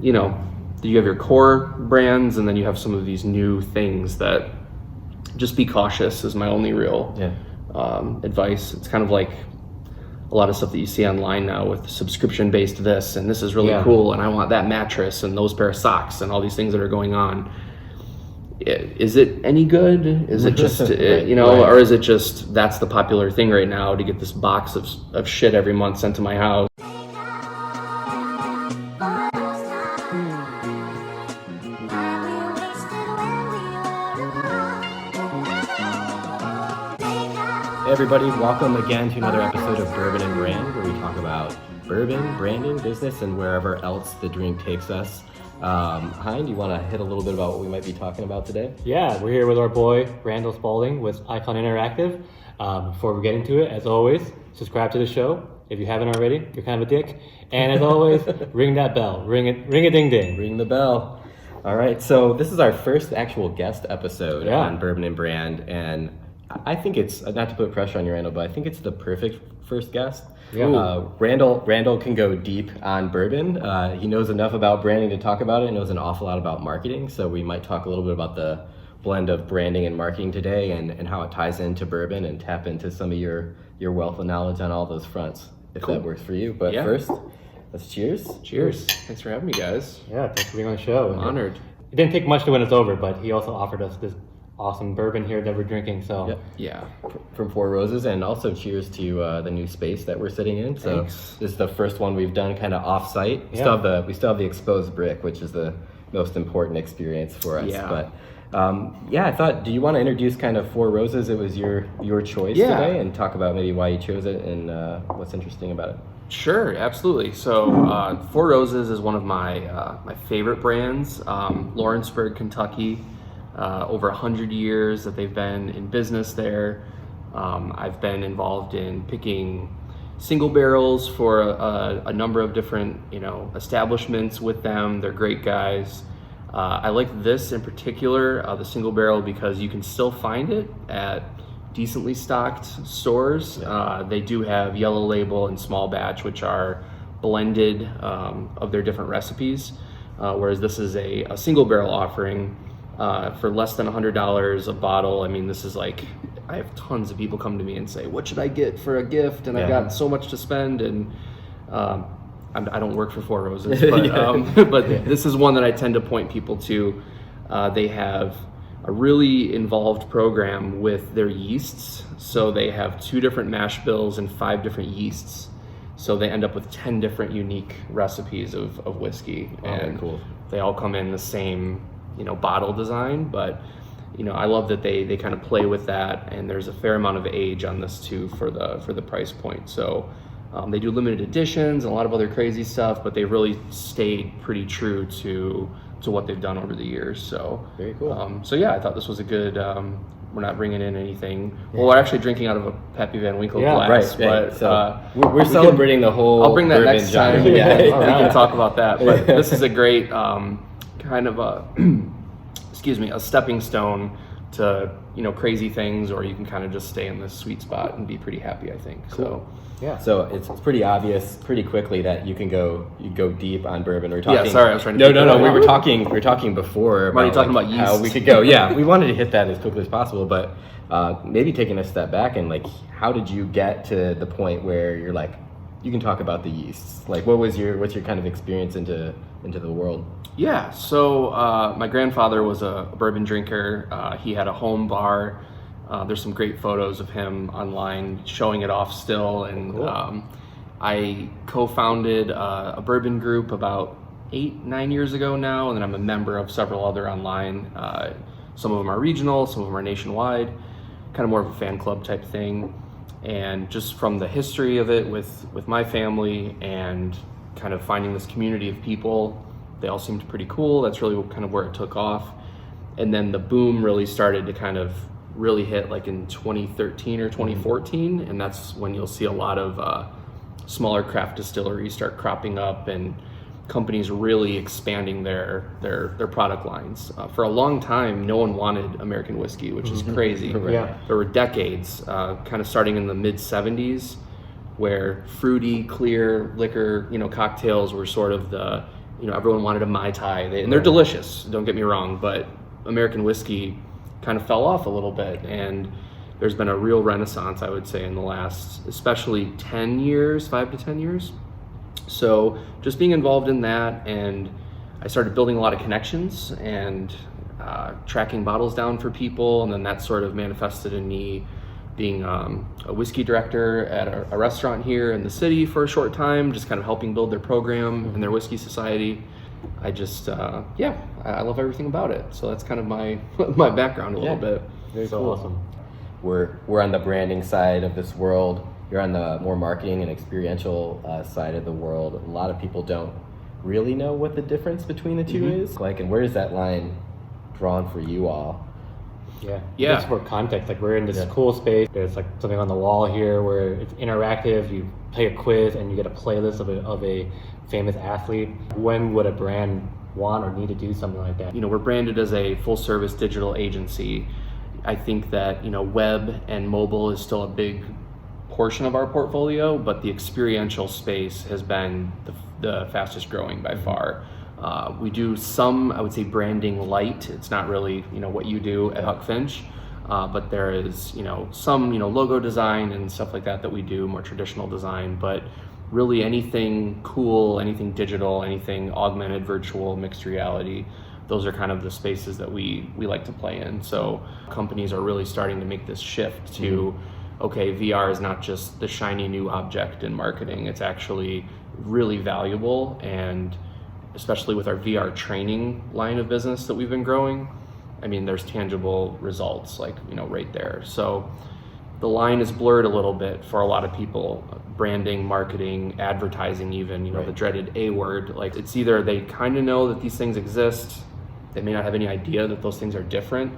you know, you have your core brands, and then you have some of these new things that just be cautious is my only real advice. It's kind of like a lot of stuff that you see online now with subscription-based this, and this is really cool, and I want that mattress and those pair of socks and all these things that are going on. Is it any good? Is it just, or is it just that's the popular thing right now to get this box of shit every month sent to my house? Hey everybody, welcome again to another episode of Bourbon and Brand, where we talk about bourbon, branding, business, and wherever else the drink takes us. Hien, do you want to hit a little bit about what we might be talking about today? Yeah, we're here with our boy, Randall Spaulding with Icon Interactive. Before we get into it, as always, subscribe to the show. If you haven't already, you're kind of a dick. And as always, ring that bell. Ring a ding ding. Ring the bell. All right, so this is our first actual guest episode on Bourbon and Brand, and I think it's, not to put pressure on you, Randall, but I think it's the perfect first guest. Yeah. Randall can go deep on bourbon. He knows enough about branding to talk about it, knows an awful lot about marketing, so we might talk a little bit about the blend of branding and marketing today and how it ties into bourbon and tap into some of your wealth of knowledge on all those fronts, if that works for you. But first, let's cheers. Cheers. Thanks for having me, guys. Yeah, thanks for being on the show. I'm honored. It didn't take much to win us over, but he also offered us this awesome bourbon here that we're drinking. So from Four Roses, and also cheers to the new space that we're sitting in. So this is the first one we've done kind of off-site. We still have the exposed brick, which is the most important experience for us. But I thought, do you want to introduce kind of Four Roses? It was your choice today, and talk about maybe why you chose it and what's interesting about it. Sure, absolutely. So Four Roses is one of my favorite brands. Lawrenceburg, Kentucky. Over 100 years that they've been in business there. I've been involved in picking single barrels for a number of different, establishments with them. They're great guys. I like this in particular, the single barrel, because you can still find it at decently stocked stores. They do have yellow label and small batch, which are blended of their different recipes, whereas this is a single barrel offering. For less than $100 a bottle. I mean, this is like, I have tons of people come to me and say, what should I get for a gift? And I've got so much to spend, and I don't work for Four Roses, but, but this is one that I tend to point people to. They have a really involved program with their yeasts. So they have 2 different mash bills and 5 different yeasts. So they end up with 10 different unique recipes of whiskey. And cool. They all come in the same bottle design, but I love that they kind of play with that, and there's a fair amount of age on this too for the price point. So they do limited editions and a lot of other crazy stuff, but they really stayed pretty true to what they've done over the years. So very cool. I thought this was a good. We're not bringing in anything. Well, we're actually drinking out of a Peppy Van Winkle glass. Right. But so we're celebrating the whole. I'll bring that next time. We can talk about that. But Yeah. This is a great kind of a a stepping stone to crazy things, or you can kind of just stay in this sweet spot and be pretty happy, I think. Cool. So it's pretty obvious pretty quickly that you go deep on bourbon. We're talking. Yeah, sorry, I was trying to. No. We were talking before about, about yeast. How we could go. Yeah, we wanted to hit that as quickly as possible, but maybe taking a step back and how did you get to the point where you're like, you can talk about the yeasts? What's your kind of experience into the world? Yeah, so my grandfather was a bourbon drinker. He had a home bar. There's some great photos of him online showing it off still. And cool. I co-founded a bourbon group about 8-9 years ago now, and then I'm a member of several other online. Some of them are regional, some of them are nationwide, kind of more of a fan club type thing. And just from the history of it with my family and kind of finding this community of people, they all seemed pretty cool. That's really kind of where it took off. And then the boom really started to kind of really hit in 2013 or 2014. And that's when you'll see a lot of smaller craft distilleries start cropping up and companies really expanding their product lines. For a long time, no one wanted American whiskey, which is crazy. Yeah. There were decades, kind of starting in the mid 70s, where fruity, clear liquor, cocktails were sort of the everyone wanted a Mai Tai, and they're delicious, don't get me wrong, but American whiskey kind of fell off a little bit, and there's been a real renaissance, I would say, in the last, especially 10 years, 5 to 10 years. So just being involved in that, and I started building a lot of connections and tracking bottles down for people, and then that sort of manifested in me being a whiskey director at a restaurant here in the city for a short time, just kind of helping build their program and their whiskey society. I just, I love everything about it. So that's kind of my my background a little bit. Very cool. Awesome. We're on the branding side of this world. You're on the more marketing and experiential side of the world. A lot of people don't really know what the difference between the two is. And where is that line drawn for you all? Yeah. Just for context, we're in this cool space. There's something on the wall here where it's interactive. You play a quiz and you get a playlist of a famous athlete. When would a brand want or need to do something like that? We're branded as a full service digital agency. I think that, web and mobile is still a big portion of our portfolio, but the experiential space has been the fastest growing by far. We do some, I would say, branding light. It's not really, what you do at Huck Finch, but there is, some, logo design and stuff like that we do, more traditional design, but really anything cool, anything digital, anything augmented, virtual, mixed reality, those are kind of the spaces that we like to play in. So companies are really starting to make this shift to, okay, VR is not just the shiny new object in marketing, it's actually really valuable, and especially with our VR training line of business that we've been growing, I mean, there's tangible results right there. So the line is blurred a little bit for a lot of people, branding, marketing, advertising even, the dreaded A word. It's either they kind of know that these things exist, they may not have any idea that those things are different.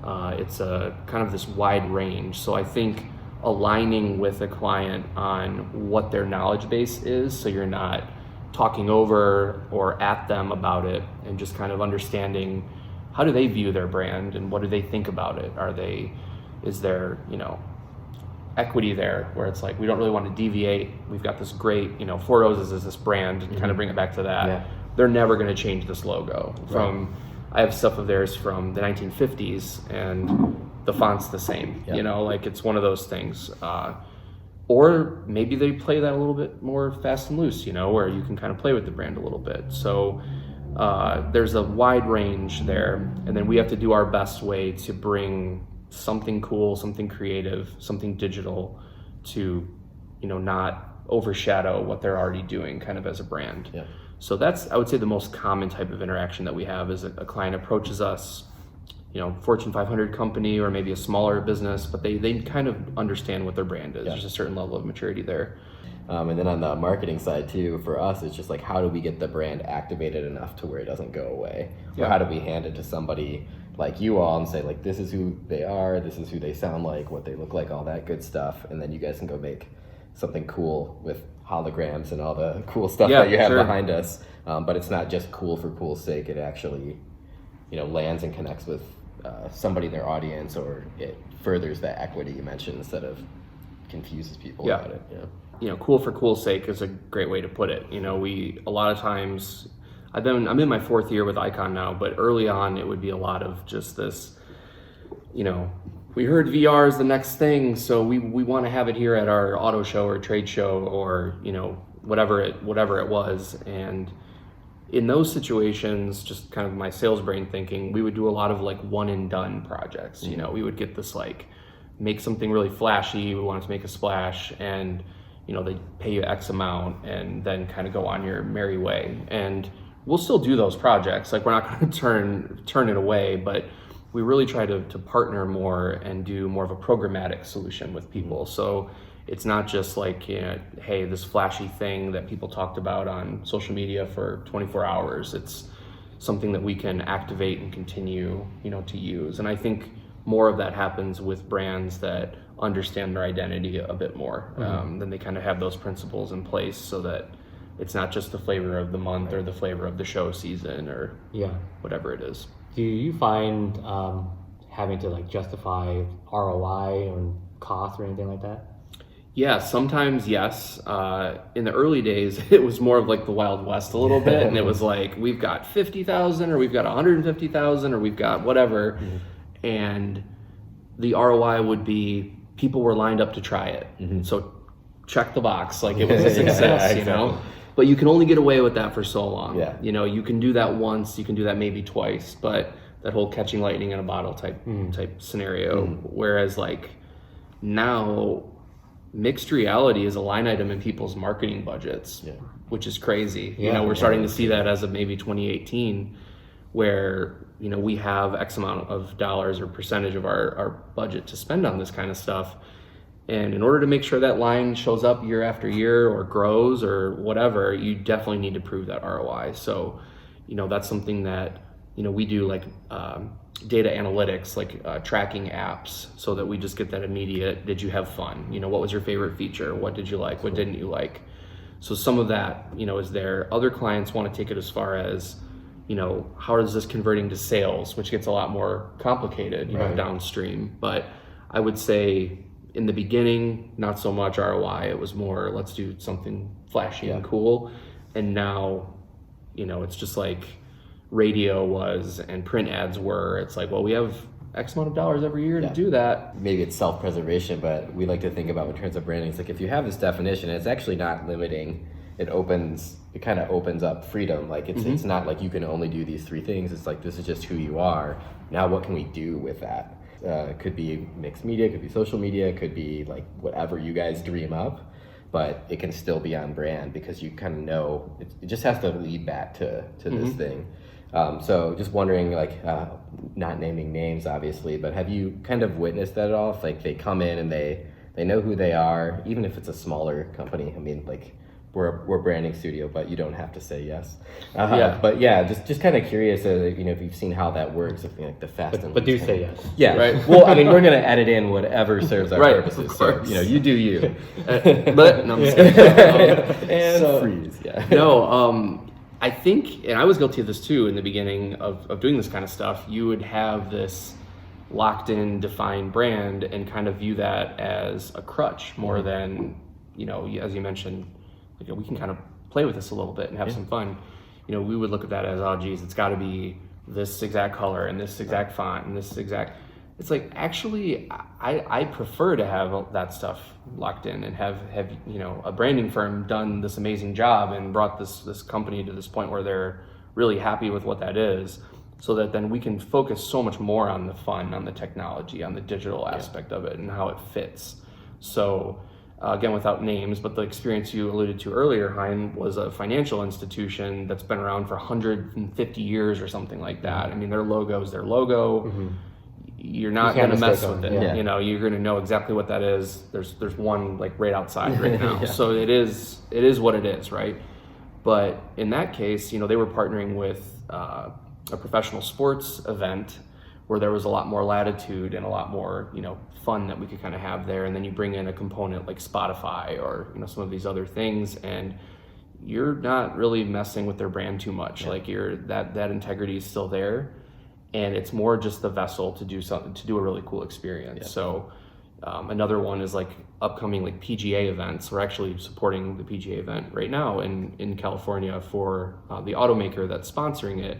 It's a kind of this wide range. So I think aligning with a client on what their knowledge base is, so you're not talking over or at them about it, and just kind of understanding how do they view their brand and what do they think about it. Is there, equity there where it's we don't really want to deviate. We've got this great, Four Roses is this brand, and kind of bring it back to that. Yeah. They're never going to change this logo. I have stuff of theirs from the 1950s and the font's the same, it's one of those things. Or maybe they play that a little bit more fast and loose, where you can kind of play with the brand a little bit. So there's a wide range there. And then we have to do our best way to bring something cool, something creative, something digital to, not overshadow what they're already doing kind of as a brand. Yeah. So that's, I would say, the most common type of interaction that we have is a client approaches us, Fortune 500 company or maybe a smaller business, but they kind of understand what their brand is. Yeah. There's a certain level of maturity there. And then on the marketing side too, for us, it's just how do we get the brand activated enough to where it doesn't go away? Yeah. Or how do we hand it to somebody like you all and say this is who they are, this is who they sound like, what they look like, all that good stuff, and then you guys can go make something cool with holograms and all the cool stuff that you have behind us. But it's not just cool for cool's sake. It actually, lands and connects with somebody in their audience, or it furders that equity you mentioned instead of confuses people about it. Cool for cool's sake is a great way to put it. We a lot of times, I'm in my 4th year with Icon now, but early on it would be a lot of just this, we heard VR is the next thing, so we want to have it here at our auto show or trade show or whatever it was. And in those situations, just kind of my sales brain thinking, we would do a lot of one and done projects. We would get this make something really flashy, we wanted to make a splash, and they pay you X amount and then kind of go on your merry way. And we'll still do those projects. We're not going to turn it away, but we really try to partner more and do more of a programmatic solution with people. So it's not just hey, this flashy thing that people talked about on social media for 24 hours. It's something that we can activate and continue, to use. And I think more of that happens with brands that understand their identity a bit more. Then they kind of have those principles in place so that it's not just the flavor of the month or the flavor of the show season or whatever it is. Do you find having to justify ROI or cost or anything like that? Yeah, sometimes yes. In the early days, it was more of like the Wild West a little bit, and it was like we've got 50,000, or we've got 150,000, or we've got whatever, and the ROI would be people were lined up to try it. So check the box, like it was a success, you know. But you can only get away with that for so long. Yeah. You know, you can do that once, you can do that maybe twice, but that whole catching lightning in a bottle type scenario. Whereas like now, mixed reality is a line item in people's marketing budgets, which is crazy. You know, we're starting to see that as of maybe 2018, where, you know, we have X amount of dollars or percentage of our budget to spend on this kind of stuff. And in order to make sure that line shows up year after year or grows or whatever, you definitely need to prove that ROI. So, you know, that's something that, you know, we do like data analytics, like tracking apps, so that we just get that immediate, did you have fun? You know, what was your favorite feature? What did you like? What didn't you like? So some of that, you know, is there. Other clients want to take it as far as, you know, how is this converting to sales, which gets a lot more complicated, you know, downstream. But I would say in the beginning, not so much ROI. It was more, let's do something flashy and cool. And now, you know, it's just like radio was and print ads were. It's like, well, we have X amount of dollars every year to do that. Maybe it's self-preservation, but we like to think about in terms of branding. It's like if you have this definition, it's actually not limiting. It kind of opens up freedom. Like it's not like you can only do these three things. It's like, this is just who you are. Now what can we do with that? It could be mixed media, it could be social media, it could be like whatever you guys dream up, but it can still be on brand because you kind of know it just has to lead back to this thing. So just wondering, like, not naming names obviously, but have you kind of witnessed that at all? If, like, they come in and they know who they are, even if it's a smaller company. I mean, like, we're a branding studio, but you don't have to say yes. But yeah, just kind of curious, you know, if you've seen how that works, if like the fast and but do say yes. Yeah, right. Well, I mean, we're gonna edit in whatever serves our purposes. So, you know, you do you. But no, I'm just kidding. And freeze. Yeah. No, I think, and I was guilty of this too in the beginning of doing this kind of stuff. You would have this locked in, defined brand and kind of view that as a crutch more than, you know, as you mentioned, like, we can kind of play with this a little bit and have some fun. You know, we would look at that as, oh geez, it's got to be this exact color and this exact font and this exact. It's like, actually, I prefer to have that stuff locked in and have you know, a branding firm done this amazing job and brought this company to this point where they're really happy with what that is, so that then we can focus so much more on the fun, on the technology, on the digital aspect of it and how it fits. So again, without names, but the experience you alluded to earlier, Hien, was a financial institution that's been around for 150 years or something like that. I mean, their logo is their logo. You're not going to mess with it. You know, you're going to know exactly what that is. There's one like right outside right now. So it is what it is, right? But in that case, you know, they were partnering with a professional sports event where there was a lot more latitude and a lot more, you know, fun that we could kind of have there. And then you bring in a component like Spotify or, you know, some of these other things, and you're not really messing with their brand too much. Like that integrity is still there, and it's more just the vessel to do something, to do a really cool experience. So another one is like upcoming like PGA events. We're actually supporting the PGA event right now in California for the automaker that's sponsoring it.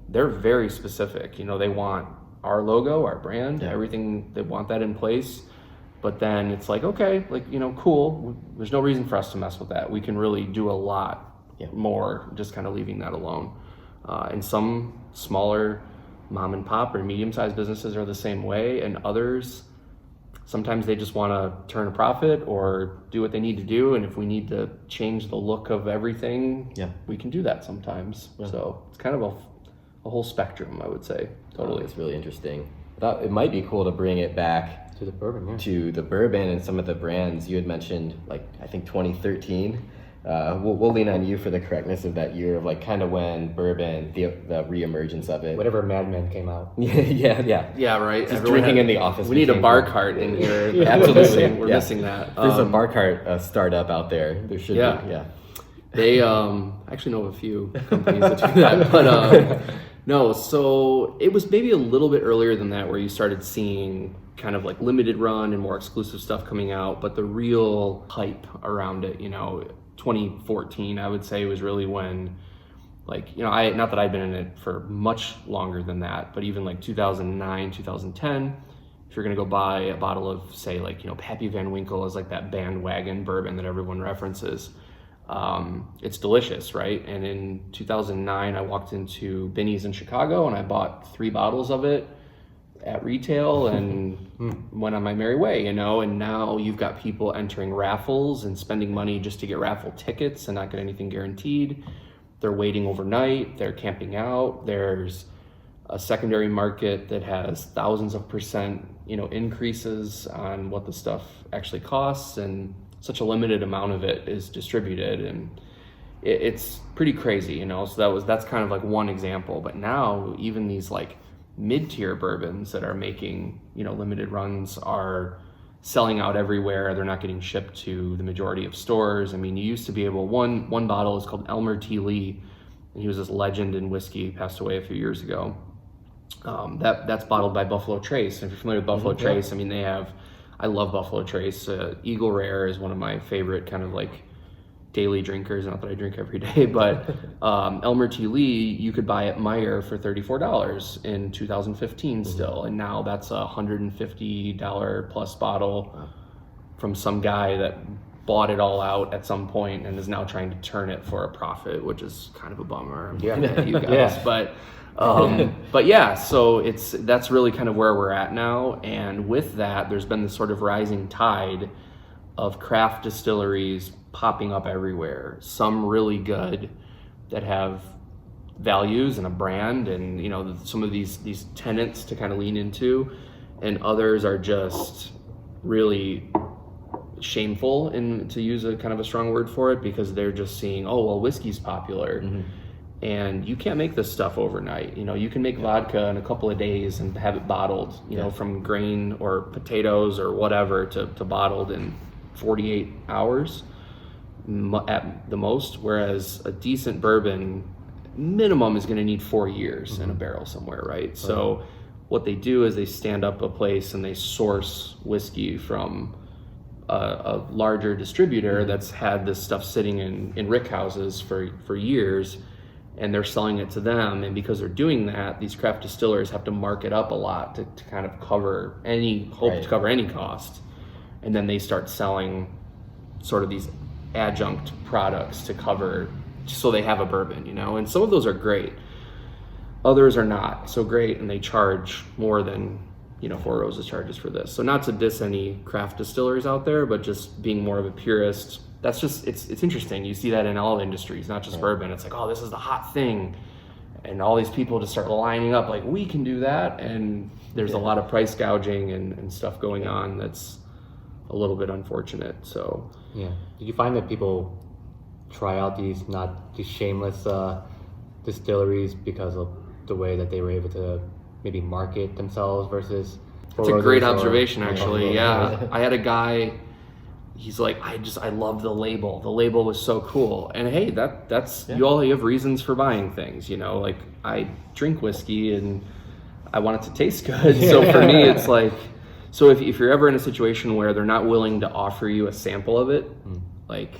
They're very specific. You know, they want our logo, our brand, everything. They want that in place. But then it's like, okay, like, you know, cool. There's no reason for us to mess with that. We can really do a lot more, just kind of leaving that alone. And some smaller mom and pop or medium-sized businesses are the same way, and others, sometimes they just want to turn a profit or do what they need to do. And if we need to change the look of everything, we can do that sometimes. So it's kind of a whole spectrum, I would say. Totally. It's really interesting. I thought it might be cool to bring it back to the bourbon, to the bourbon and some of the brands you had mentioned, like I think 2013. We'll lean on you for the correctness of that year, of like kind of when bourbon, the reemergence of it. Whatever Mad Men came out. Yeah, right. Just drinking in the office. We need a bar cart in here. Absolutely, we're missing that. There's a bar cart startup out there. There should be. They actually know of a few companies that do that, but no. So it was maybe a little bit earlier than that where you started seeing kind of like limited run and more exclusive stuff coming out, but the real hype around it, 2014, I would say, was really when, like, not that I've been in it for much longer than that, but even like 2009, 2010, if you're gonna go buy a bottle of, say, like, Pappy Van Winkle is like that bandwagon bourbon that everyone references. It's delicious, right? And in 2009, I walked into Binny's in Chicago and I bought 3 bottles of it at retail and went on my merry way, and now you've got people entering raffles and spending money just to get raffle tickets and not get anything guaranteed. They're waiting overnight, they're camping out. There's a secondary market that has thousands of percent, increases on what the stuff actually costs, and such a limited amount of it is distributed, and it's pretty crazy, so that's kind of like one example. But now even these like mid-tier bourbons that are making, limited runs are selling out everywhere. They're not getting shipped to the majority of stores. I mean, you used to be able, one bottle is called Elmer T. Lee, and he was this legend in whiskey, passed away a few years ago. That's bottled by Buffalo Trace. And if you're familiar with Buffalo Trace, I mean, I love Buffalo Trace. Eagle Rare is one of my favorite kind of like daily drinkers, not that I drink every day, but Elmer T. Lee, you could buy at Meijer for $34 in 2015 still, and now that's a $150 plus bottle from some guy that bought it all out at some point and is now trying to turn it for a profit, which is kind of a bummer. I'm looking at you guys, but yeah, so that's really kind of where we're at now. And with that, there's been this sort of rising tide of craft distilleries popping up everywhere. Some really good that have values and a brand and some of these tenets to kind of lean into, and others are just really shameful, and to use a kind of a strong word for it, because they're just seeing, oh well, whiskey's popular. And you can't make this stuff overnight. You can make vodka in a couple of days and have it bottled, from grain or potatoes or whatever to bottled in 48 hours at the most. Whereas a decent bourbon minimum is going to need 4 years in a barrel somewhere, right? So what they do is they stand up a place and they source whiskey from a larger distributor that's had this stuff sitting in rick houses for years, and they're selling it to them. And because they're doing that, these craft distillers have to mark it up a lot to kind of cover any cost. And then they start selling sort of these adjunct products to cover, so they have a bourbon, and some of those are great. Others are not so great, and they charge more than, Four Roses charges for this. So not to diss any craft distillers out there, but just being more of a purist, that's just, it's interesting. You see that in all industries, not just bourbon. It's like, oh, this is the hot thing. And all these people just start lining up like, we can do that. And there's a lot of price gouging and stuff going on that's a little bit unfortunate. So yeah, did you find that people try out these shameless distilleries because of the way that they were able to maybe market themselves versus? It's a great observation, actually. Yeah, I had a guy. He's like, I love the label. The label was so cool. And hey, that's you have reasons for buying things. Like I drink whiskey and I want it to taste good. So for me, it's like. So if you're ever in a situation where they're not willing to offer you a sample of it, like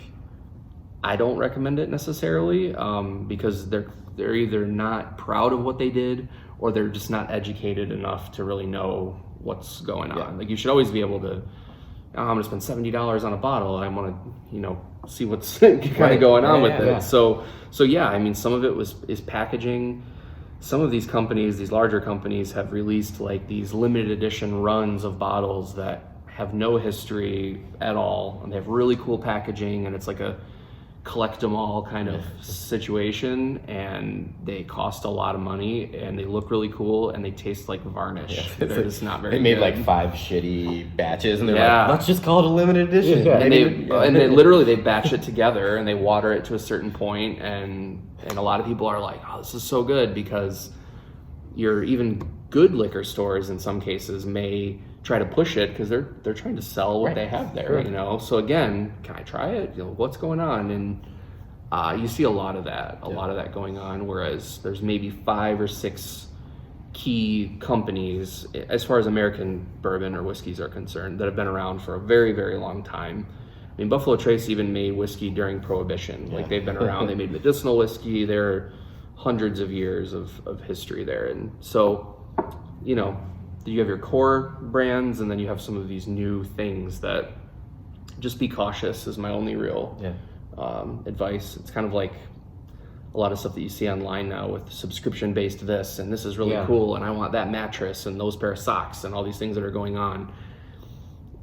I don't recommend it necessarily, because they're either not proud of what they did, or they're just not educated enough to really know what's going on. Like you should always be able to, I'm going to spend $70 on a bottle, and I want to see what's kind of going on with it. Yeah. So yeah, I mean, some of it is packaging. Some of these companies, these larger companies, have released like these limited edition runs of bottles that have no history at all, and they have really cool packaging, and it's like a collect them all kind of situation, and they cost a lot of money, and they look really cool, and they taste like varnish. They're just not very good. They made like 5 shitty batches, and they're like, let's just call it a limited edition. And they literally batch it together, and they water it to a certain point, and a lot of people are like, oh, this is so good, because even good liquor stores in some cases may try to push it because they're trying to sell what they have there, So again, can I try it? What's going on? And you see a lot of that going on. Whereas there's maybe 5 or 6 key companies as far as American bourbon or whiskeys are concerned that have been around for a very, very long time. I mean, Buffalo Trace even made whiskey during Prohibition. Like, they've been around. They made medicinal whiskey. There are hundreds of years of history there. And so, you know, you have your core brands, and then you have some of these new things that just be cautious is my only real advice. It's kind of like a lot of stuff that you see online now with subscription-based this, and this is really cool, and I want that mattress and those pair of socks and all these things that are going on.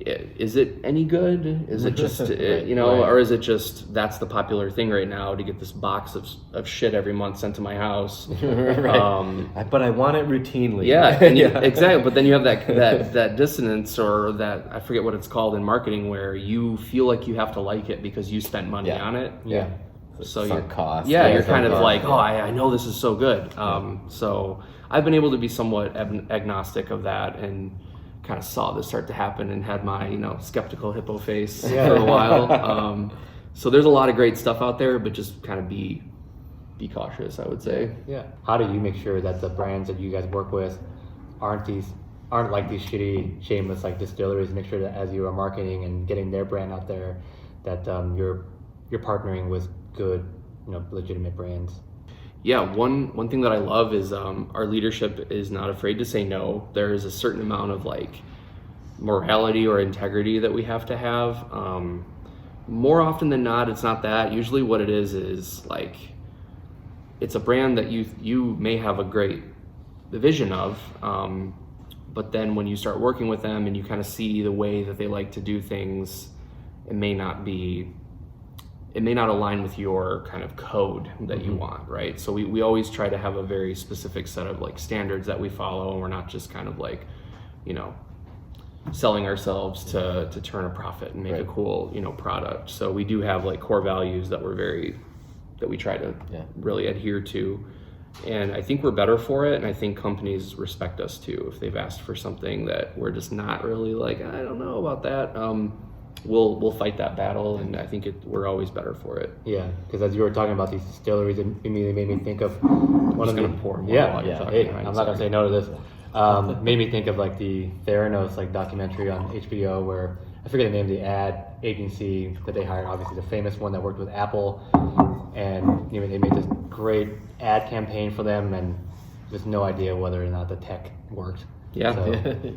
Is it any good? Is it just, you know, or is it just that's the popular thing right now to get this box of shit every month sent to my house? But I want it routinely. Yeah, and exactly. But then you have that dissonance, or that, I forget what it's called in marketing, where you feel like you have to like it because you spent money on it. Yeah. So sunk cost. Yeah, you're kind of like, oh, I know this is so good. So I've been able to be somewhat agnostic of that, and kind of saw this start to happen and had my, you know, skeptical hippo face for a while. So there's a lot of great stuff out there, but just kind of be cautious, I would say. Yeah. How do you make sure that the brands that you guys work with aren't like these shitty, shameless like distilleries? Make sure that as you are marketing and getting their brand out there, that you're partnering with good, you know, legitimate brands. Yeah, one thing that I love is our leadership is not afraid to say no. There is a certain amount of like morality or integrity that we have to have. More often than not, it's not that. Usually what it is like, it's a brand that you may have a great vision of, but then when you start working with them and you kind of see the way that they like to do things, it may not align with your kind of code that you want, right? So we always try to have a very specific set of like standards that we follow, and we're not just kind of like, you know, selling ourselves to turn a profit and make a cool, you know, product. So we do have like core values that we try to really adhere to. And I think we're better for it, and I think companies respect us too. If they've asked for something that we're just not really like, I don't know about that, we'll fight that battle, and I think we're always better for it. Yeah, because as you were talking about these distilleries, it immediately made me think of one of the pour more while you're talking. Hey, I'm not gonna say no to this. Made me think of like the Theranos like documentary on HBO, where I forget the name of the ad agency that they hired. Obviously, the famous one that worked with Apple, and you know, they made this great ad campaign for them, and with no idea whether or not the tech worked. Yeah, so,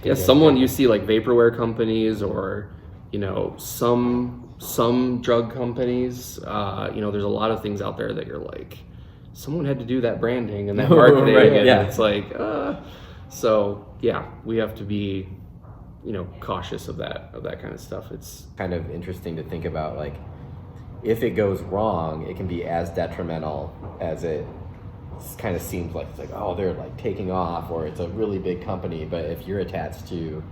yeah. Someone you see like vaporware companies, or you know, some drug companies. You know, there's a lot of things out there that you're like, someone had to do that branding and that marketing, and it's like, so yeah, we have to be, you know, cautious of that kind of stuff. It's kind of interesting to think about, like, if it goes wrong, it can be as detrimental as it kind of seems like. It's like, oh, they're like taking off, or it's a really big company. But if you're attached to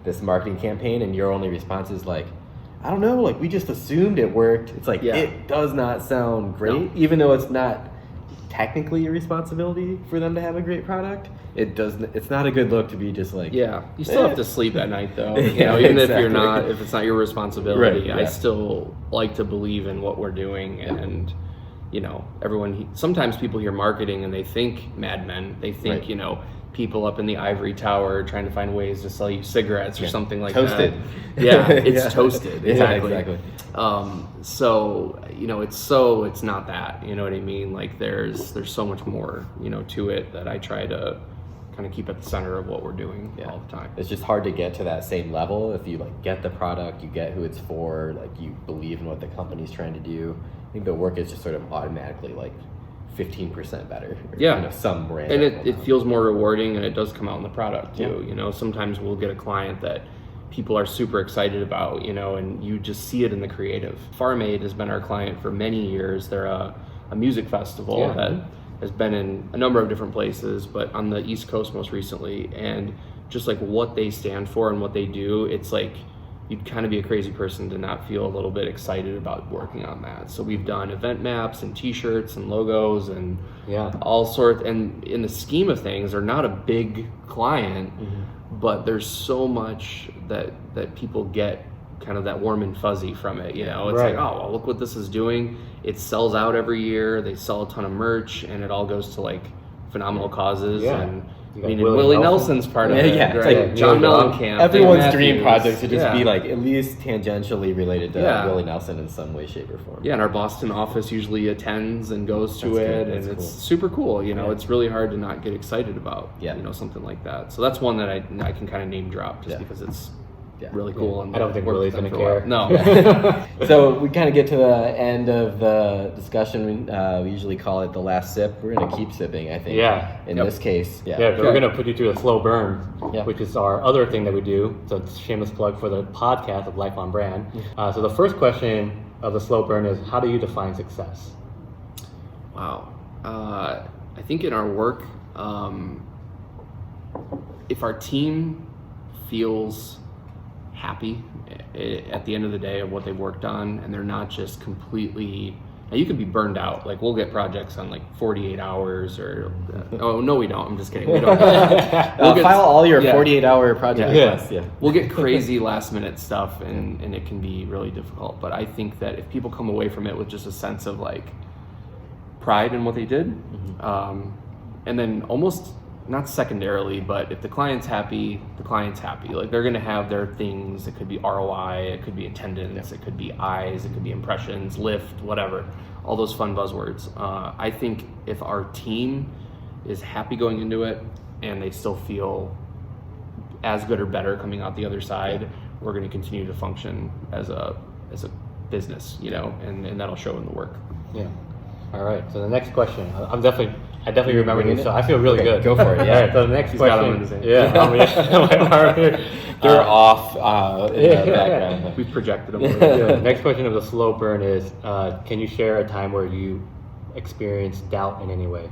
this marketing campaign and your only response is like, I don't know, like, we just assumed it worked. It's like, it does not sound great, even though it's not technically your responsibility for them to have a great product. It's not a good look to be just like, you still have to sleep at night though. You know, even if it's not your responsibility, I still like to believe in what we're doing. And you know, sometimes people hear marketing and they think Mad Men, they think, you know, people up in the ivory tower trying to find ways to sell you cigarettes or something like toasted. that. Yeah, it's toasted. Exactly. Yeah, exactly. So, you know, it's not that, you know what I mean? Like there's so much more, you know, to it that I try to kind of keep at the center of what we're doing all the time. It's just hard to get to that same level if you like get the product, you get who it's for, like you believe in what the company's trying to do. I think the work is just sort of automatically like 15% better. You know, some brand. And it feels more rewarding, and it does come out in the product too. You know, sometimes we'll get a client that people are super excited about, you know, and you just see it in the creative. Farm Aid has been our client for many years. They're a music festival that has been in a number of different places, but on the East Coast most recently. And just like what they stand for and what they do, it's like you'd kind of be a crazy person to not feel a little bit excited about working on that. So we've done event maps and t-shirts and logos and all sorts. And in the scheme of things, they're not a big client, but there's so much that people get kind of that warm and fuzzy from it. You know, it's like, oh, well, look what this is doing. It sells out every year. They sell a ton of merch, and it all goes to like phenomenal causes. Yeah. And You I got mean, Willie Willie Nelson. Nelson's part of Yeah, it. yeah. It's Right? like John Neil Mellencamp. Everyone's Dave dream Matthews. project to just Yeah. be like at least tangentially related to Yeah. Willie Nelson in some way, shape, or form. Yeah, and our Boston office usually attends and goes to That's it, good. and That's it's cool. super cool. You know, Yeah. it's really hard to not get excited about. Yeah. You know, something like that. So that's one that I can kind of name drop just Yeah. because it's Yeah. really cool. And I don't think worked Willie's with them gonna for a care. while. No. So we kind of get to the end of the discussion. We usually call it the last sip. We're gonna keep sipping, I think. Yeah. In Yep. this case, Yeah, yeah. so we're gonna put you through a slow burn, Yeah. which is our other thing that we do. So it's a shameless plug for the podcast of Life on Brand. So the first question of the slow burn is, how do you define success? Wow. I think in our work, if our team feels happy at the end of the day of what they've worked on, and they're not just completely, now you can be burned out. Like we'll get projects on like 48 hours or, oh no we don't, I'm just kidding. We don't. We'll get- File all your yeah. 48-hour project Yeah. requests. Yeah. We'll get crazy last minute stuff and it can be really difficult. But I think that if people come away from it with just a sense of like pride in what they did, and then almost not secondarily, but if the client's happy, the client's happy. Like they're gonna have their things. It could be ROI, it could be attendance, it could be eyes, it could be impressions, lift, whatever. All those fun buzzwords. I think if our team is happy going into it and they still feel as good or better coming out the other side, we're going to continue to function as a business, you know, and that'll show in the work. Yeah. All right. So the next question, I definitely remember bringing these. it? So I feel really Okay, good. go for it, yeah. All right. So the next He's got question, them in his hand. yeah. They're off in Yeah. the background. We've projected them. Yeah, next question of the slow burn is, can you share a time where you experienced doubt in any way?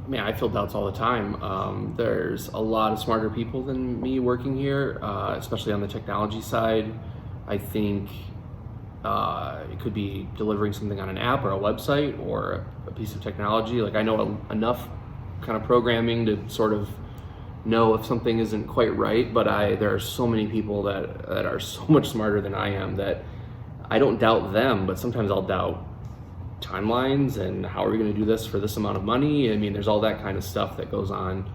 Man, I feel doubts all the time. There's a lot of smarter people than me working here, especially on the technology side. I think it could be delivering something on an app or a website or a piece of technology. Like I know enough kind of programming to sort of know if something isn't quite right, but there are so many people that are so much smarter than I am that I don't doubt them, but sometimes I'll doubt timelines and how are we going to do this for this amount of money. I mean, there's all that kind of stuff that goes on.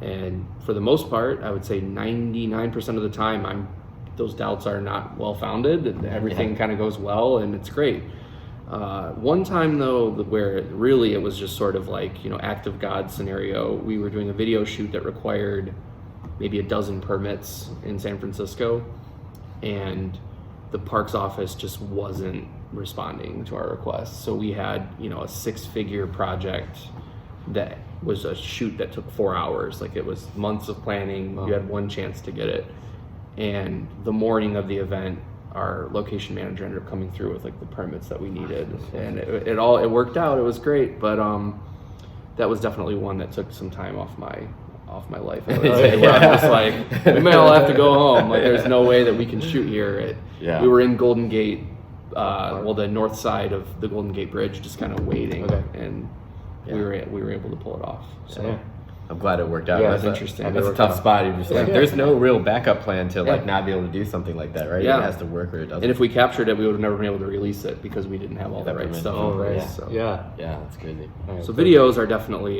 And for the most part, I would say 99% of the time, those doubts are not well-founded. Everything kind of goes well and it's great. One time though, where it was just sort of like, act of God scenario, we were doing a video shoot that required maybe a dozen permits in San Francisco, and the parks office just wasn't responding to our requests. So we had, a 6-figure project that was a shoot that took 4 hours. Like it was months of planning. You had one chance to get it. And the morning of the event, our location manager ended up coming through with like the permits that we needed, and it worked out. It was great, but that was definitely one that took some time off my life. I would say, where I'm just like, we may all have to go home. Like, there's no way that we can shoot here. We were in Golden Gate, the north side of the Golden Gate Bridge, just kind of waiting, and we were able to pull it off. So. Yeah. I'm glad it worked out. Yeah, that's interesting. That's a tough spot. You're just like, there's no real backup plan to like not be able to do something like that, right? Yeah. It has to work or it doesn't. And if we captured it, we would have never been able to release it because we didn't have all the right Peppermint. stuff. Oh, in right. place, so. Yeah. Yeah, that's crazy. All So right, videos are definitely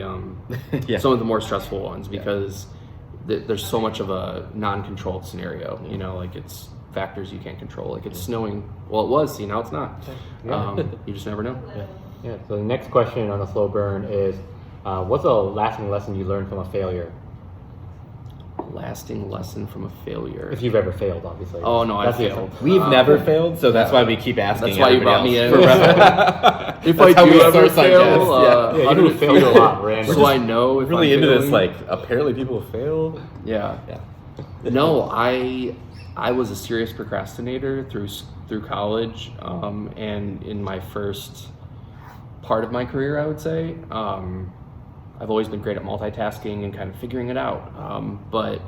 Yeah. some of the more stressful ones because there's so much of a non-controlled scenario. Like it's factors you can't control. Like it's snowing. Well, it was. See, now it's not. You just never know. Yeah. So the next question on the slow burn is, what's a lasting lesson you learned from a failure? Lasting lesson from a failure. If you've ever failed, obviously. Oh no, I That's failed. different. We've never failed, so that's why we keep asking. That's why you brought me in. For If That's I how do we ever source our fail, guests, Yeah, how you did would it fail a feel? lot, Randall. So I know if really I'm into this. failing. Like, apparently people have failed. Yeah. Yeah. No, I was a serious procrastinator through college, and in my first part of my career, I would say. I've always been great at multitasking and kind of figuring it out, but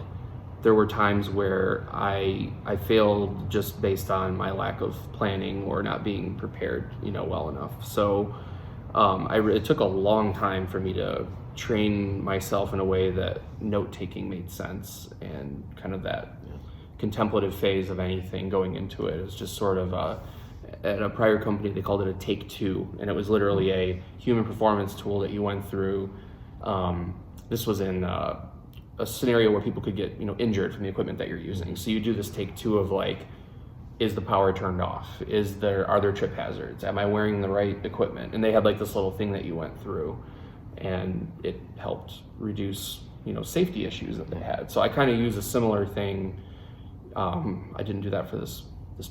there were times where I failed just based on my lack of planning or not being prepared, well enough. So it took a long time for me to train myself in a way that note-taking made sense, and kind of that contemplative phase of anything going into it is just sort of at a prior company, they called it a take two, and it was literally a human performance tool that you went through. This was in a scenario where people could get injured from the equipment that you're using. So you do this take two of like, is the power turned off? Are there trip hazards? Am I wearing the right equipment? And they had like this little thing that you went through, and it helped reduce safety issues that they had. So I kind of use a similar thing. I didn't do that for this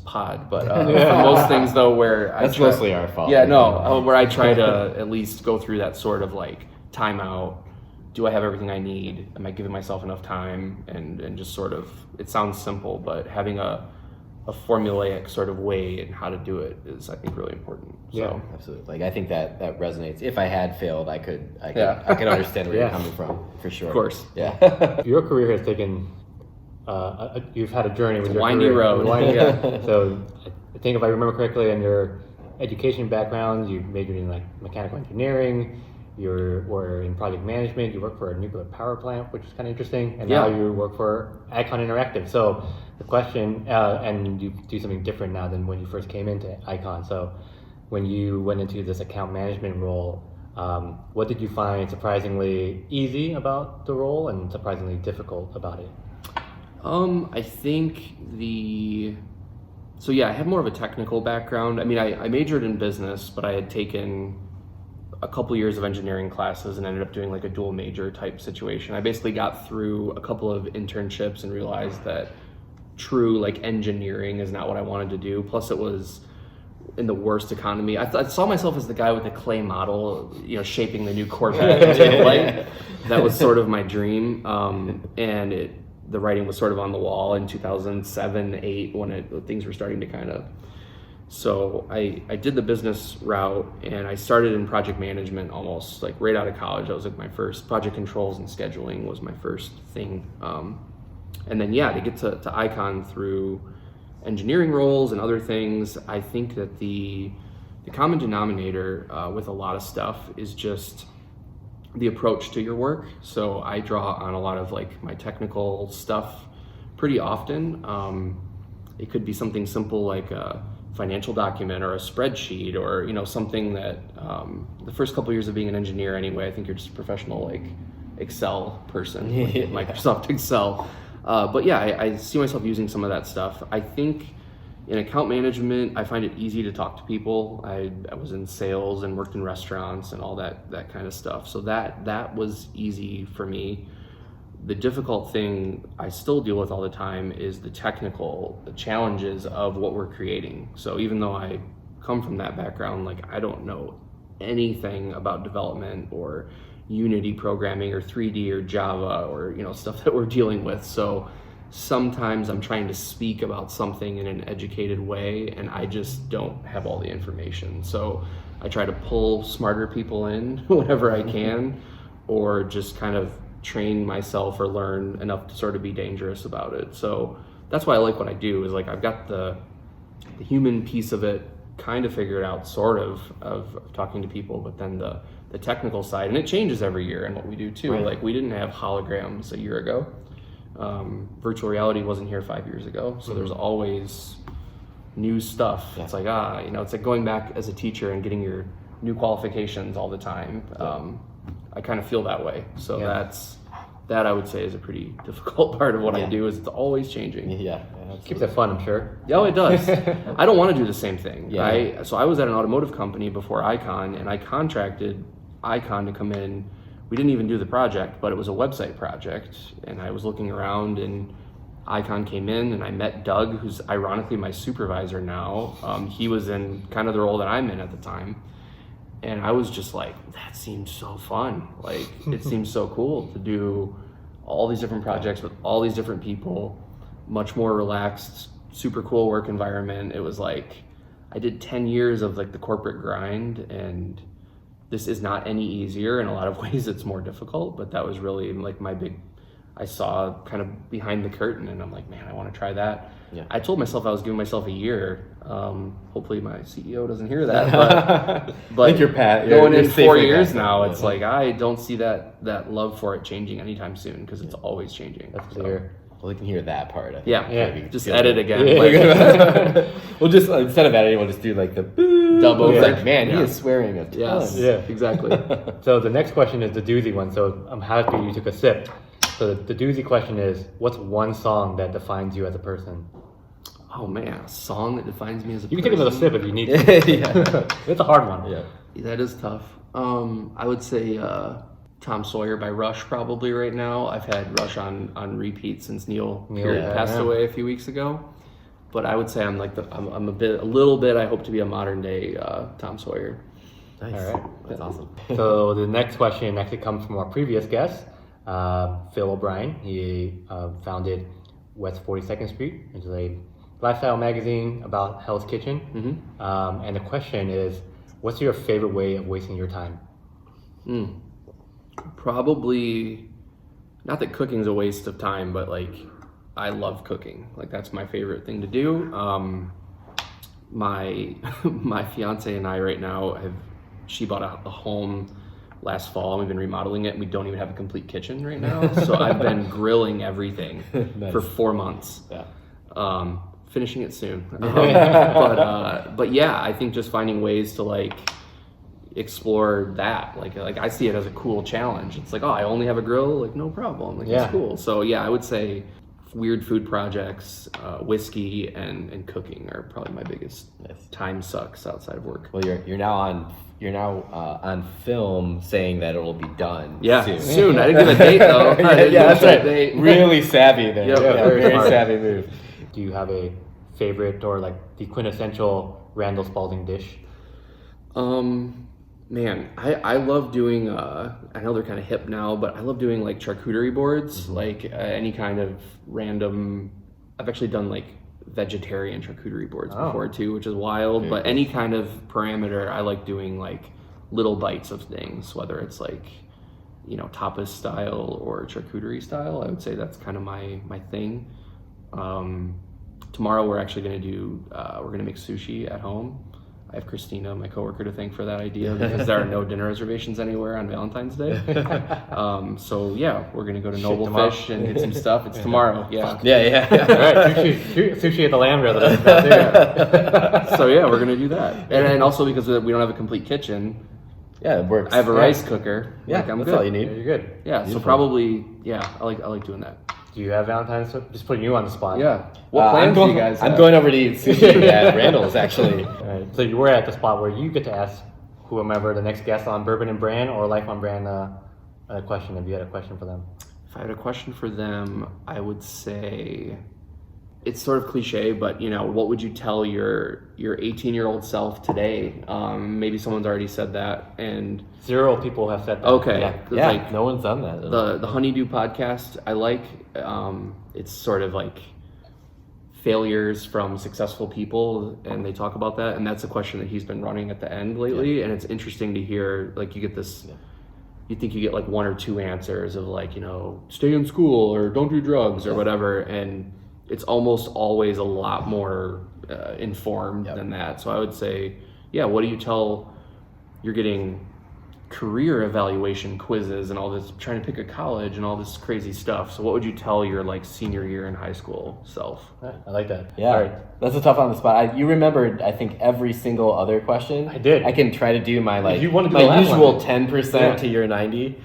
pod, but for most things though, where that's mostly our fault. Yeah, no, where I try to at least go through that sort of like timeout. Do I have everything I need? Am I giving myself enough time? And just sort of, it sounds simple, but having a formulaic sort of way and how to do it is, I think, really important. Yeah, absolutely. Like I think that resonates. If I had failed, I could understand where you're coming from, for sure. Of course. Yeah. Your career has taken. You've had a journey with your windy career. road. So I think if I remember correctly, in your education background, you majored in like mechanical engineering. You were in project management. You worked for a nuclear power plant, which is kind of interesting. And now you work for Icon Interactive. So the question, and you do something different now than when you first came into Icon. So when you went into this account management role, what did you find surprisingly easy about the role and surprisingly difficult about it? I think I have more of a technical background. I mean, I majored in business, but I had taken a couple years of engineering classes and ended up doing like a dual major type situation. I basically got through a couple of internships and realized that true like engineering is not what I wanted to do. Plus it was in the worst economy. I saw myself as the guy with the clay model, shaping the new Corvette into light. That was sort of my dream. And the writing was sort of on the wall in 2007, 8 when things were starting to kind of. So I did the business route, and I started in project management almost like right out of college. That was like my first project controls and scheduling was my first thing. And then to get to Icon through engineering roles and other things, I think that the common denominator with a lot of stuff is just the approach to your work. So I draw on a lot of like my technical stuff pretty often. It could be something simple like a financial document or a spreadsheet, or something that the first couple years of being an engineer anyway, I think you're just a professional like Excel person, like Microsoft Excel. But I see myself using some of that stuff. I think in account management, I find it easy to talk to people. I was in sales and worked in restaurants and all that kind of stuff. So that was easy for me. The difficult thing I still deal with all the time is the challenges of what we're creating. So even though I come from that background, like I don't know anything about development or Unity programming or 3D or Java or stuff that we're dealing with. So sometimes I'm trying to speak about something in an educated way and I just don't have all the information. So I try to pull smarter people in whenever I can, or just kind of train myself or learn enough to sort of be dangerous about it. So that's why I like what I do, is like I've got the human piece of it kind of figured out, sort of talking to people, but then the technical side, and it changes every year in what we do too. Right. Like we didn't have holograms a year ago. Virtual reality wasn't here 5 years ago. So there's always new stuff. Yeah. It's like, it's like going back as a teacher and getting your new qualifications all the time. I kind of feel that way. So that I would say is a pretty difficult part of what I do, is it's always changing. Yeah. Keeps it fun, I'm sure. Yeah, it does. I don't want to do the same thing. So I was at an automotive company before Icon, and I contracted Icon to come in. We didn't even do the project, but it was a website project, and I was looking around, and Icon came in, and I met Doug, who's ironically my supervisor now. He was in kind of the role that I'm in at the time. And I was just like, that seems so fun. Like, it seems so cool to do all these different projects with all these different people, much more relaxed, super cool work environment. It was like, I did 10 years of like the corporate grind, and this is not any easier. In a lot of ways, it's more difficult, but that was really like I saw kind of behind the curtain, and I'm like, man, I want to try that. Yeah. I told myself I was giving myself a year. Hopefully my CEO doesn't hear that, but you're going in 4 years now, it's like, I don't see that love for it changing anytime soon, because it's always changing. That's clear. Well, they can hear that part. I think. Yeah. Just edit again. We'll just instead of editing, we'll just do like the dub over. Like, man, he is swearing a ton. Yes. Yeah. Exactly. So the next question is the doozy one. So I'm happy you took a sip. So the doozy question is, what's one song that defines you as a person? Oh man, a song that defines me as a You person. can take another sip if you need to. It's a hard one. Yeah. That is tough. I would say Tom Sawyer by Rush probably right now. I've had Rush on repeat since Neil passed away a few weeks ago. But I would say I'm like I'm a little bit. I hope to be a modern day Tom Sawyer. Nice. All right. That's awesome. So the next question actually comes from our previous guest, Phil O'Brien. He founded West 42nd Street, which is a lifestyle magazine about Hell's Kitchen. Mm-hmm. And the question is, what's your favorite way of wasting your time? Probably not that cooking's a waste of time, but like I love cooking. Like that's my favorite thing to do. My fiance and I right now she bought a home last fall and we've been remodeling it and we don't even have a complete kitchen right now. So I've been grilling everything for 4 months. Yeah. Finishing it soon. But yeah, I think just finding ways to like explore that. Like I see it as a cool challenge. It's like, oh, I only have a grill, like no problem. Like it's cool. So yeah, I would say weird food projects, whiskey and cooking are probably my biggest time sucks outside of work. Well, you're now on film saying that it'll be done. Soon. I didn't give a date though. That's right. Really savvy there. Yep. Very savvy move. Do you have a favorite or like the quintessential Randall Spaulding dish? Man, I love doing, I know they're kind of hip now, but I love doing like charcuterie boards, like any kind of random, I've actually done like vegetarian charcuterie boards before too, which is wild, but any kind of parameter, I like doing like little bites of things, whether it's like, you know, tapas style or charcuterie style. I would say that's kind of my thing. Tomorrow we're actually going to do, we're going to make sushi at home. I have Christina, my coworker, to thank for that idea because there are no dinner reservations anywhere on Valentine's Day. So yeah, we're gonna go to Noble Fish and get some stuff. It's tomorrow. Yeah. All right, sushi at the Lamb residence. So yeah, we're gonna do that, and also because we don't have a complete kitchen. Yeah, it works. I have a rice cooker. Yeah, like, I'm that's good. all you need. You're good. Yeah, beautiful. So probably I like doing that. Do you have Valentine's? Just putting you on the spot. Yeah. What plans do you guys have? I'm going over to eat sushi at Randall's, actually. All right. So you were at the spot where you get to ask whomever the next guest on Bourbon and Brand or Life on Brand a question, if you had a question for them. If I had a question for them, I would say, it's sort of cliche, but you know, what would you tell your 18-year-old self today? Maybe someone's already said that, and 0 people have said that. Okay, yeah, like no one's done that. The Honeydew podcast I like. It's sort of like failures from successful people, and they talk about that, and that's a question that he's been running at the end lately, and it's interesting to hear. Like you get this. You think you get like 1 or 2 answers of like, you know, stay in school or don't do drugs or whatever, and it's almost always a lot more informed than that. So I would say, yeah, what do you tell, you're getting career evaluation quizzes and all this, trying to pick a college and all this crazy stuff. So what would you tell your like senior year in high school self? I like that. Yeah, all right. That's a tough on the spot. You remembered, I think, every single other question. I did. I can try to do my like my usual 10% to your 90,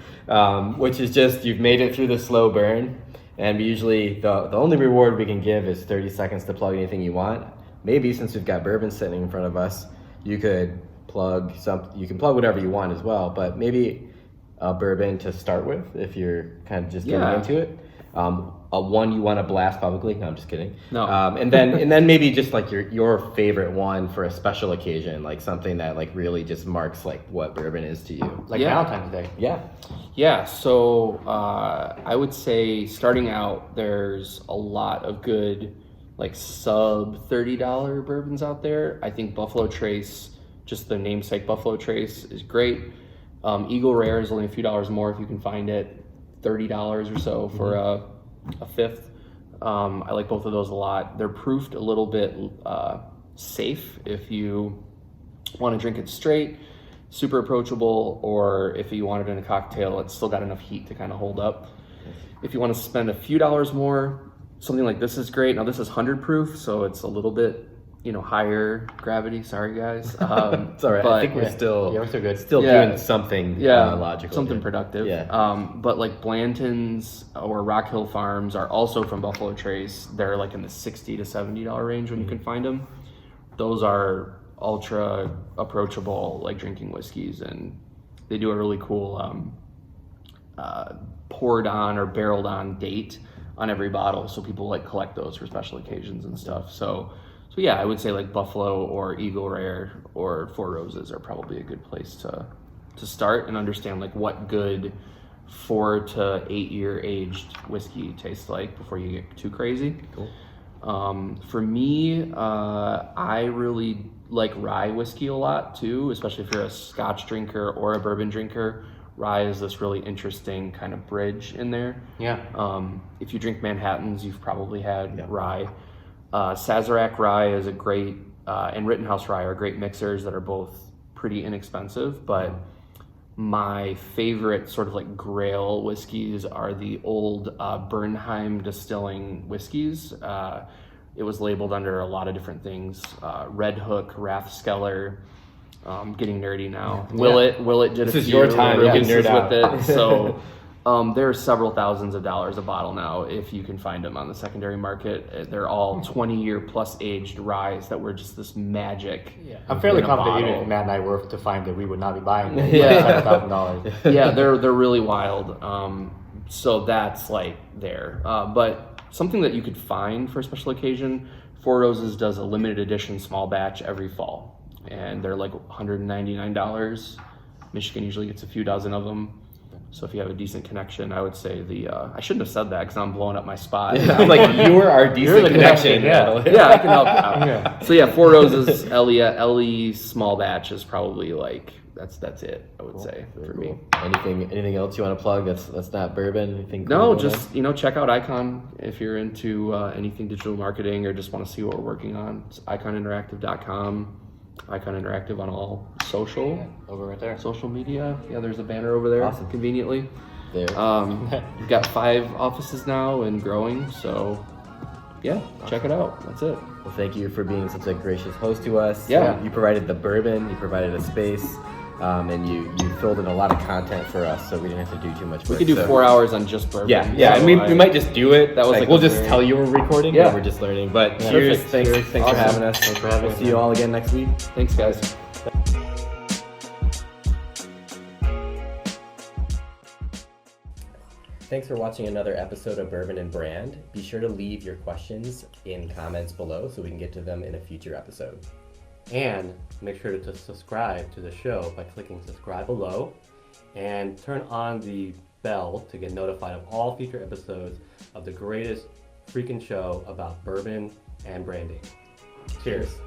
which is just you've made it through the slow burn. And we usually, the only reward we can give is 30 seconds to plug anything you want. Maybe since we've got bourbon sitting in front of us, you could plug you can plug whatever you want as well, but maybe a bourbon to start with if you're kind of just getting into it. A one you want to blast publicly. No, I'm just kidding. No. And then maybe just like your favorite one for a special occasion, like something that like really just marks like what bourbon is to you. Like Valentine's Day. Yeah. Yeah, so I would say starting out, there's a lot of good like sub $30 bourbons out there. I think Buffalo Trace, just the namesake Buffalo Trace, is great. Eagle Rare is only a few dollars more if you can find it, $30 or so for a fifth. I like both of those a lot. They're proofed a little bit safe if you want to drink it straight, super approachable, or if you want it in a cocktail, it's still got enough heat to kind of hold up. If you want to spend a few dollars more, something like this is great. Now this is 100 proof, so it's a little bit, higher gravity. Sorry guys. It's all right. I think we're still good. Still doing something logical. Something here. productive. Yeah. But like Blanton's or Rock Hill Farms are also from Buffalo Trace. They're like in the $60 to $70 range when you can find them. Those are ultra approachable, like drinking whiskeys, and they do a really cool poured on or barreled on date on every bottle. So people like collect those for special occasions and stuff. So yeah, I would say like Buffalo or Eagle Rare or Four Roses are probably a good place to start and understand like what good 4 to 8 year aged whiskey tastes like before you get too crazy. Cool. For me, I really like rye whiskey a lot too, especially if you're a Scotch drinker or a bourbon drinker. Rye is this really interesting kind of bridge in there. Yeah. If you drink Manhattans, you've probably had rye. Sazerac rye is a great, and Rittenhouse rye are great mixers that are both pretty inexpensive, but my favorite sort of like grail whiskeys are the old Bernheim distilling whiskeys. It was labeled under a lot of different things. Red Hook, Rathskeller, getting nerdy now. Willet did this a is few your time. You can nerd out. with it. So there are several thousands of dollars a bottle now if you can find them on the secondary market. They're all 20-year plus aged ryes that were just this magic. Yeah. I'm fairly confident even if Matt and I were to find it, we would not be buying them. $7,000. Yeah, they're really wild. So that's like there. But something that you could find for a special occasion, Four Roses does a limited edition small batch every fall, and they're like $199. Michigan usually gets a few dozen of them. So if you have a decent connection, I would say I shouldn't have said that because I'm blowing up my spot. I'm like, you're our decent connection. Yeah, I can help you out. Yeah. So yeah, Four Roses, LE small batch is probably like, that's it, I would say, for me. Anything else you want to plug that's not bourbon? Anything cool? No, just, check out Icon if you're into anything digital marketing or just want to see what we're working on. It's iconinteractive.com. Icon Interactive on all over right there. Social media. Yeah, there's a banner over there. Awesome. Conveniently. There. We've got 5 offices now and growing. So, yeah, check it out. That's it. Well, thank you for being such a gracious host to us. Yeah. You provided the bourbon. You provided a space. And you filled in a lot of content for us, so we didn't have to do too much work. We could do 4 hours on just bourbon. Yeah, and we might just do it. That was like we'll just tell you we're recording, but we're just learning. But cheers, thanks Awesome. for having us. Thanks for having We'll us. see you all again next week. Thanks, guys. Thanks for watching another episode of Bourbon and Brand. Be sure to leave your questions in comments below so we can get to them in a future episode. And make sure to subscribe to the show by clicking subscribe below and turn on the bell to get notified of all future episodes of the greatest freaking show about bourbon and branding. Cheers.